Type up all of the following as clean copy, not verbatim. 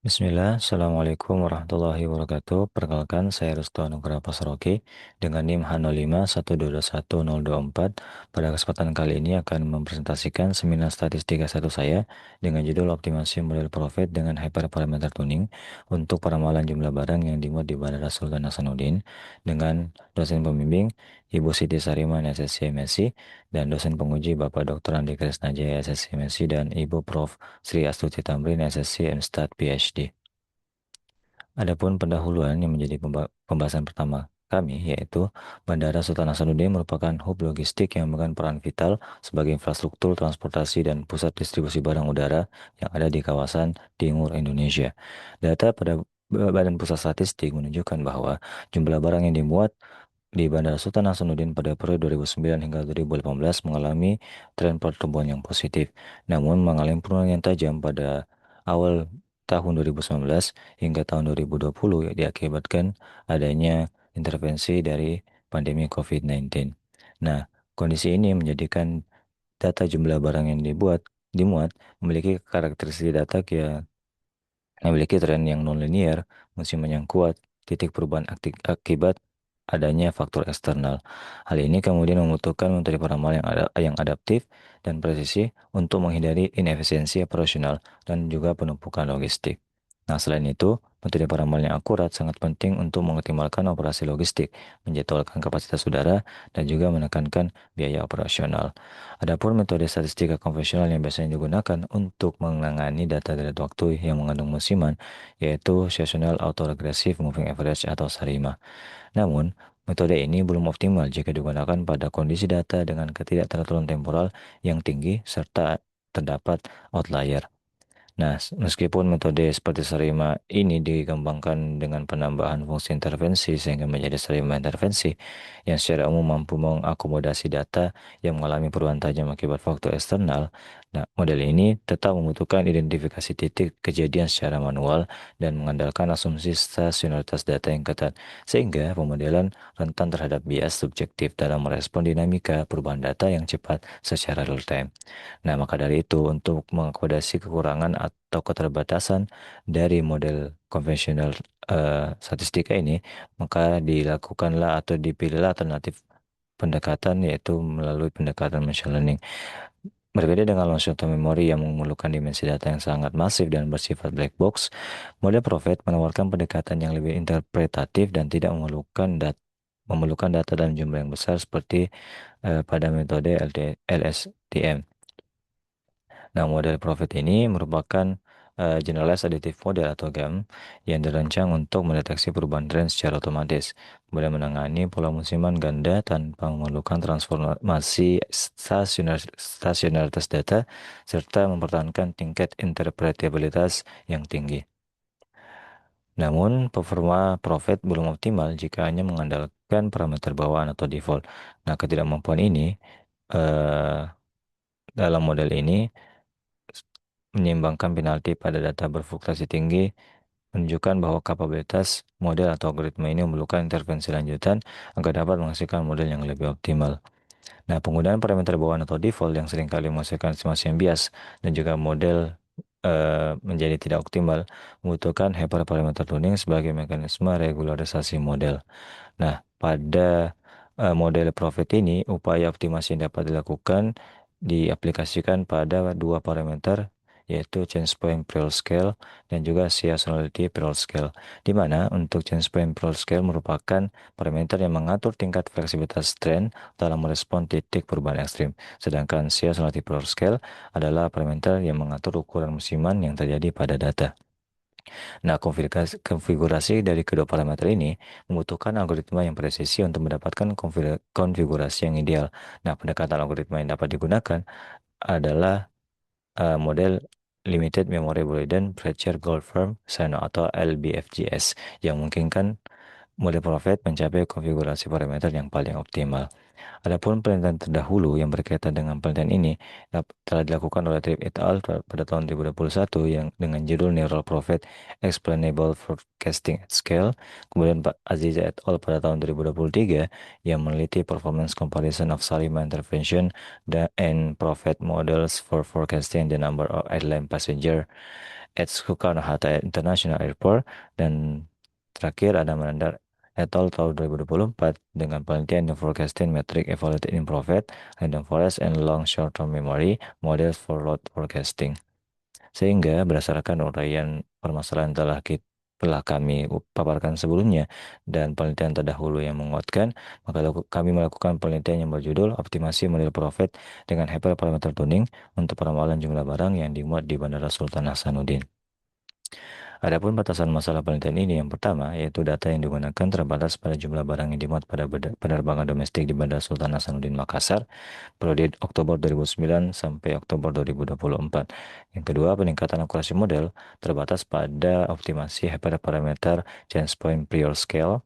Bismillah, Assalamualaikum warahmatullahi wabarakatuh. Perkenalkan, saya Restu Anugrah Pasroki dengan NIM H05121124. Pada kesempatan kali ini akan mempresentasikan seminar statistika satu saya dengan judul Optimasi Model Profit dengan Hyperparameter Tuning untuk peramalan jumlah barang yang dimuat di Bandara Sultan Hasanuddin dengan dosen pembimbing Ibu Siti Sariman SSC MSc dan dosen penguji Bapak Dr. Andi Krisnajaya SSC MSc dan Ibu Prof. Sri Astuti Tamrin SSc MStat PhD. Adapun pendahuluan yang menjadi pembahasan pertama kami, yaitu Bandara Sultan Hasanuddin merupakan hub logistik yang memegang peran vital sebagai infrastruktur transportasi dan pusat distribusi barang udara yang ada di kawasan timur Indonesia. Data pada Badan Pusat Statistik menunjukkan bahwa jumlah barang yang dimuat di Bandara Sultan Hasanuddin pada periode 2009 hingga 2018 mengalami tren pertumbuhan yang positif, namun mengalami penurunan yang tajam pada awal tahun 2019 hingga tahun 2020 diakibatkan adanya intervensi dari pandemi COVID-19. Nah, kondisi ini menjadikan data jumlah barang yang dimuat memiliki karakteristik data memiliki tren yang nonlinear, musiman yang kuat, titik perubahan akibat adanya faktor eksternal. Hal ini kemudian membutuhkan metode peramal yang adaptif dan presisi untuk menghindari inefisiensi operasional dan juga penumpukan logistik. Nah, selain itu, metode peramal yang akurat sangat penting untuk mengoptimalkan operasi logistik, menjadwalkan kapasitas udara, dan juga menekankan biaya operasional. Adapun metode statistika konvensional yang biasanya digunakan untuk menangani data dari waktu yang mengandung musiman, yaitu Seasonal Autoregressive Moving Average atau SARIMA. Namun, metode ini belum optimal jika digunakan pada kondisi data dengan ketidakteraturan temporal yang tinggi serta terdapat outlier. Nah, meskipun metode seperti Sarima ini dikembangkan dengan penambahan fungsi intervensi sehingga menjadi Sarima intervensi yang secara umum mampu mengakomodasi data yang mengalami perubahan tajam akibat faktor eksternal. Nah, model ini tetap membutuhkan identifikasi titik kejadian secara manual dan mengandalkan asumsi stasionaritas data yang ketat, sehingga pemodelan rentan terhadap bias subjektif dalam merespon dinamika perubahan data yang cepat secara real time. Nah, maka dari itu, untuk mengakomodasi kekurangan atau keterbatasan dari model konvensional statistika ini, maka dilakukanlah atau dipilihlah alternatif pendekatan yaitu melalui pendekatan machine learning. Berbeda dengan long short-term memory yang memerlukan dimensi data yang sangat masif dan bersifat black box, model Prophet menawarkan pendekatan yang lebih interpretatif dan tidak memerlukan data dalam jumlah yang besar seperti pada metode LSTM. Nah, model Profit ini merupakan Generalized Additive Model atau GAM yang dirancang untuk mendeteksi perubahan tren secara otomatis, kemudian menangani pola musiman ganda tanpa memerlukan transformasi stasionaritas data, serta mempertahankan tingkat interpretabilitas yang tinggi. Namun, performa Profit belum optimal jika hanya mengandalkan parameter bawaan atau default. Nah, ketidakmampuan ini eh, dalam model ini menyeimbangkan penalti pada data berfluktuasi tinggi menunjukkan bahwa kapabilitas model atau algoritma ini memerlukan intervensi lanjutan agar dapat menghasilkan model yang lebih optimal. Nah, penggunaan parameter bawaan atau default yang seringkali menghasilkan estimasi yang bias dan juga model menjadi tidak optimal membutuhkan hyperparameter tuning sebagai mekanisme regularisasi model. Nah, pada model profit ini, upaya optimasi yang dapat dilakukan diaplikasikan pada dua parameter, yaitu change point prior scale dan juga seasonality prior scale. Di mana untuk change point prior scale merupakan parameter yang mengatur tingkat fleksibilitas tren dalam merespon titik perubahan ekstrim. Sedangkan seasonality prior scale adalah parameter yang mengatur ukuran musiman yang terjadi pada data. Nah, konfigurasi dari kedua parameter ini membutuhkan algoritma yang presisi untuk mendapatkan konfigurasi yang ideal. Nah, pendekatan algoritma yang dapat digunakan adalah model Limited Memory Avoidance Feature Goldform Sano atau LBFGS yang memungkinkan model Prophet mencapai konfigurasi parameter yang paling optimal. Adapun penelitian terdahulu yang berkaitan dengan penelitian ini telah dilakukan oleh Trip et al. Pada tahun 2021 yang dengan judul Neural Profit Explainable Forecasting at Scale. Kemudian Pak Aziza et al. Pada tahun 2023 yang meneliti performance comparison of Salima intervention and profit models for forecasting the number of airline passenger at Soekarno-Hatta International Airport, dan terakhir ada Manandar et al. Tahun 2024 dengan penelitian The Forecasting Metric Evaluated in Prophet, Random Forest, and Long Short-Term Memory Models for Road Forecasting. Sehingga berdasarkan uraian permasalahan telah kami paparkan sebelumnya dan penelitian terdahulu yang menguatkan, maka kami melakukan penelitian yang berjudul Optimasi Model Profit dengan Hyperparameter Tuning untuk peramalan jumlah barang yang dimuat di Bandara Sultan Hasanuddin. Adapun batasan masalah penelitian ini yang pertama, yaitu data yang digunakan terbatas pada jumlah barang yang dimuat pada penerbangan domestik di Bandara Sultan Hasanuddin Makassar periode Oktober 2009 sampai Oktober 2024. Yang kedua, peningkatan akurasi model terbatas pada optimasi hyperparameter change point prior scale,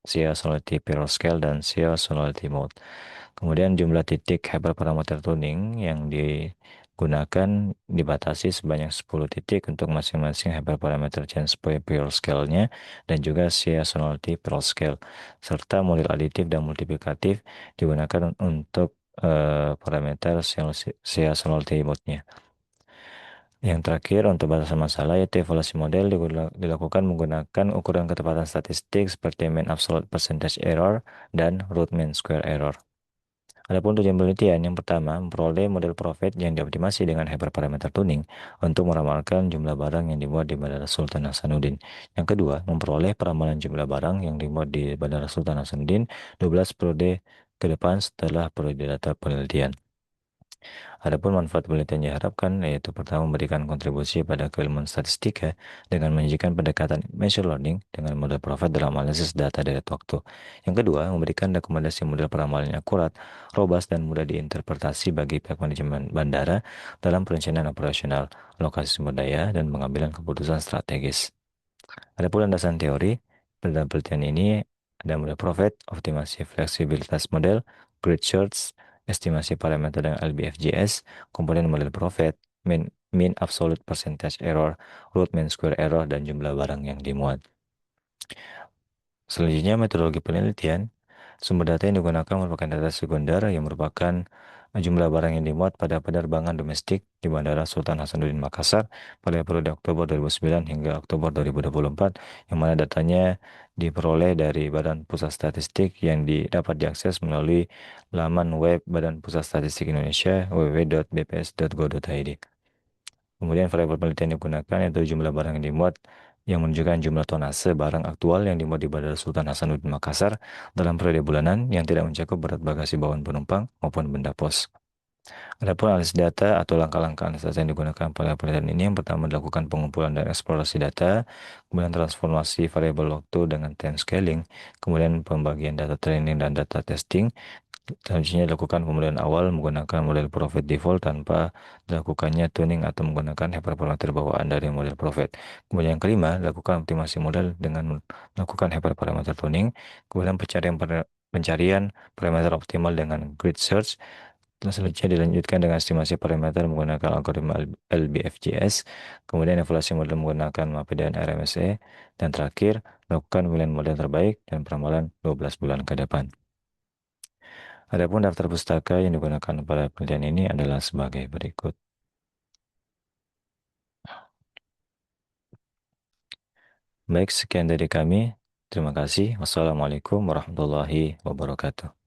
seasonality prior scale, dan seasonality mode. Kemudian jumlah titik hyperparameter tuning yang digunakan dibatasi sebanyak 10 titik untuk masing-masing hyperparameter change point prior scale-nya dan juga seasonality prior scale, serta model aditif dan multiplikatif digunakan untuk parameter seasonality mode-nya. Yang terakhir, untuk batasan masalah, yaitu evaluasi model dilakukan menggunakan ukuran ketepatan statistik seperti mean absolute percentage error dan root mean square error. Adapun tujuan penelitian, yang pertama, memperoleh model profit yang dioptimasi dengan hyperparameter tuning untuk meramalkan jumlah barang yang dimuat di Bandara Sultan Hasanuddin. Yang kedua, memperoleh peramalan jumlah barang yang dimuat di Bandara Sultan Hasanuddin 12 periode ke depan setelah periode data penelitian. Adapun manfaat penelitian yang diharapkan yaitu pertama, memberikan kontribusi pada keilmuan statistika dengan menyajikan pendekatan machine learning dengan model profit dalam analisis data dari waktu. Yang kedua, memberikan rekomendasi model peramalan yang akurat, robust, dan mudah diinterpretasi bagi pihak manajemen bandara dalam perencanaan operasional, alokasi sumber daya, dan pengambilan keputusan strategis. Adapun landasan teori, dalam penelitian ini ada model profit, optimasi fleksibilitas model, grid search, estimasi parameter dengan LBFGS, komponen model profit, mean absolute percentage error, root mean square error, dan jumlah barang yang dimuat. Selanjutnya, metodologi penelitian. Sumber data yang digunakan merupakan data sekunder yang merupakan jumlah barang yang dimuat pada penerbangan domestik di Bandara Sultan Hasanuddin Makassar pada periode Oktober 2009 hingga Oktober 2024, yang mana datanya diperoleh dari Badan Pusat Statistik yang dapat diakses melalui laman web Badan Pusat Statistik Indonesia www.bps.go.id. Kemudian variabel penelitian yang digunakan yaitu jumlah barang yang dimuat yang menunjukkan jumlah tonase barang aktual yang dimuat di Bandara Sultan Hasanuddin Makassar dalam periode bulanan yang tidak mencakup berat bagasi bawaan penumpang maupun benda pos. Adapun analisis data atau langkah-langkah analisis data yang digunakan pada penelitian ini, yang pertama dilakukan pengumpulan dan eksplorasi data, kemudian transformasi variabel waktu dengan time scaling, kemudian pembagian data training dan data testing. Selanjutnya dilakukan pemulihan awal menggunakan model profit default tanpa dilakukannya tuning atau menggunakan hyperparameter bawaan dari model profit. Kemudian yang kelima, dilakukan optimasi model dengan melakukan hyperparameter tuning, kemudian pencarian parameter optimal dengan grid search. Selanjutnya dilanjutkan dengan estimasi parameter menggunakan algoritma LBFGS, kemudian evaluasi model menggunakan MAPI dan RMSE, dan terakhir, melakukan pemilihan model terbaik dan peramalan 12 bulan ke depan. Adapun daftar pustaka yang digunakan pada penelitian ini adalah sebagai berikut. Baik, sekian dari kami. Terima kasih. Wassalamualaikum warahmatullahi wabarakatuh.